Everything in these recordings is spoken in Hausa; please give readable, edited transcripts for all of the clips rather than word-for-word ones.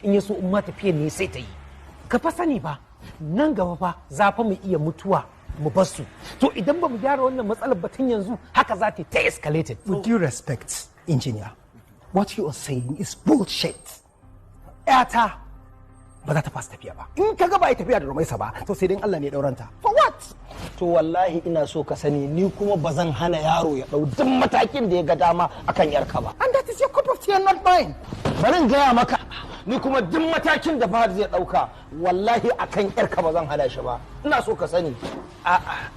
in ya so in ma tafiyar ne sai ta yi. Ka fa sani ba nan gaba fa za fa mu iya mutuwa mu bar su. To idan ba mu gyara wannan matsalar batun yanzu haka za ta escalated. With due respect, engineer, what you are saying is bullshit. Yata ba za ta fasa tafiya ba. In ka ga ba tafiya da Rumaisa ba, to sai dai Allah ne ya dauranta. For what? To wallahi ina so ka sani ni kuma ba zan hana yaro ya dau duk matakin da ya ga dama akan yarka ba. And that is your cup of tea and not mine. Bari in gaya maka ni kuma duk matakin da Fahad zai dauka wallahi akan yarka ba zan hana shi ba. Ina so ka sani.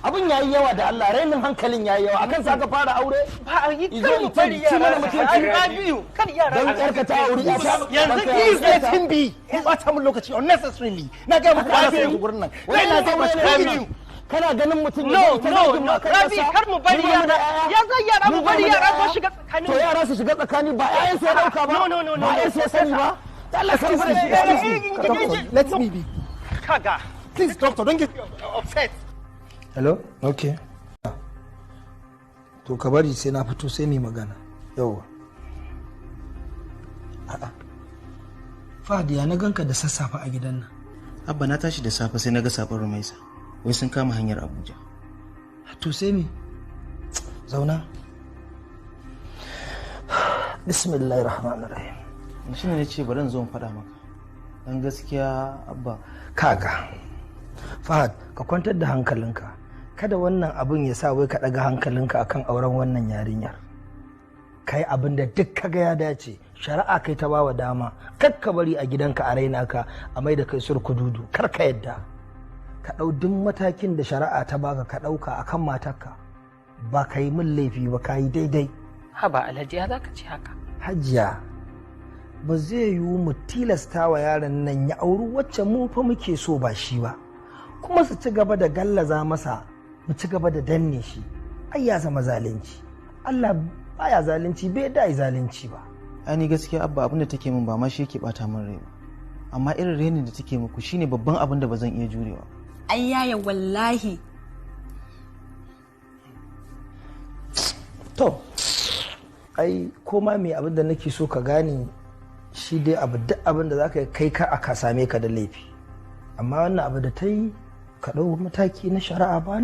Abin yayi yawa da Allah, rainin hankalin yayi yawa. Akan sa ka fara aure? Ba a yi kan bari yara biyu. Kan yara. Dan yarka ta aure ya ta. Yanzu please let him be. Ku bata mun lokaci unnecessarily. Na ga muku ba sai gurin nan. Wai na sai ba kana ganin mutum no Rabi kar mu bari yara ya zai yara mu bari yara ko shiga tsakani to yara su shiga tsakani ba yayin sai dauka ba no ba yayin sai sani ba Allah sai let me be. Kaga Please doctor, don't get upset. Hello? Okay. To ka bari sai na fito sai mu magana. Yauwa. Fahad ya na ganka da sassafe a gidan nan. Abba na tashi da safe sai na ga sabon Rumaisa. Wai sun kama hanyar Abuja. To sai me? Zauna. Bismillahir Rahmanir Rahim. Shi ne ce bari in zo in faɗa maka. Dan gaskiya Abba kaga. Fahad ka kwantar da hankalinka. Kada wannan abin ya sa wai ka ɗaga hankalinka akan auren wannan yarinyar. Kai abin da duk kaga ya dace. Shari'a kai ta bawa dama. Kar ka bari a gidanka a raina ka a mai da kai surkududu. Kar ka yadda. Ka ɗau duk matakin da shari'a ta baka ka ɗauka a kan matarka ba ka yi min laifi ba ka yi daidai. Haba Alhaji ya za ka ci haka? Hajiya ba zai yiwu mu tilasta wa yaron nan ya auri wacce mu fa muke so ba shi ba kuma su ci gaba da gallaza masa mu ci gaba da danne shi ai ya zama zalunci. Allah baya zalunci bai da zalunci ba. Ani gaskiya Abba abin da take min ba ma shi yake bata min rai ba amma irin renin da take muku shine babban abin da ba zan iya jurewa. Ai yaya wallahi. To, ai koma mai abin da nake so ka gane shi dai duk abin da za ka kai ka aka same ka da laifi. Amma wannan abu da ta yi ka ɗau mataki na shari'a ba